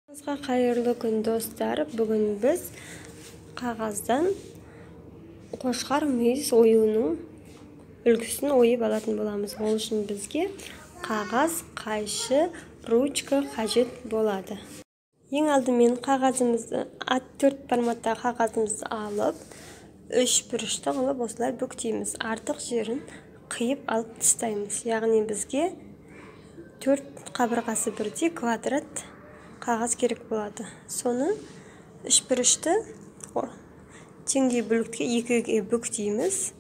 Қайырлы күн достар. Бүгін біз қағаздан қошқар мүйіз оюының үлгісін ойып алатын боламыз. Ол үшін бізге қағаз, қайшы, ручка қажет болады. Ең алдымен қағазымызды, 4 форматта қағазымызды алып, 3 бұрышты қылып осылай бүктейміз. Артық жерін қиып алып тастаймыз. Яғни бізге 4 қабырғасы бірдей квадрат қағаз керек болады. Соны 3 бұрышты теңдей бөлікке 2-ге бүктейміз.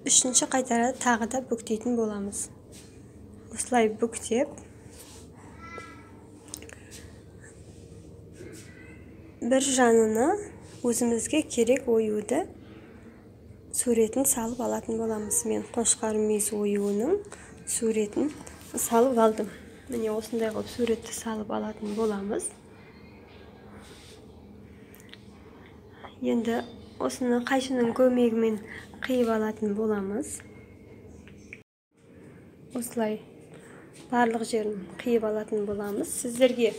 Үшінші қайтара тағы да бүктейтін боламыз. Осылай бүктеп, бір жанына өзімізге керек оюды суретін салып алатын боламыз. Мен қошқар мүйіз оюының суретін салып алдым. Міне осындай қылып суретті салып алатын боламыз. Енді осыны қайшының көмегімен қиып алатын боламыз. Осылай барлық жерін қиып алатын боламыз. Сіздерге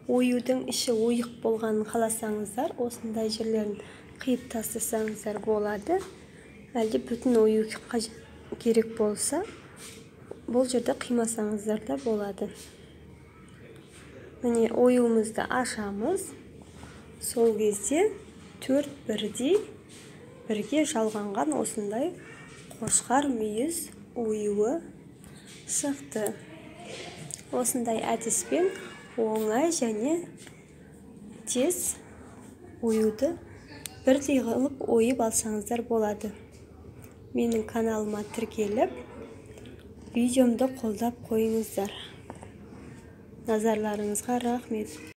оюдың іші ойық болғанын қаласаңыздар, осындай жерлерін қиып тастасаңыздар болады. Әлде бүтін ою керек болса, бұл жерде қимасаңыздар да болады. Міне оюымызды ашамыз. Сол кезде 4 бірге жалғанған осындай қошқар мүйіз оюы шықты. Осындай әдіспен оңай және тез оюды бірдей қылып ойып алсаңыздар болады. Менің каналыма тіркеліп, видеомды қолдап қойыңыздар. Назарларыңызға рахмет.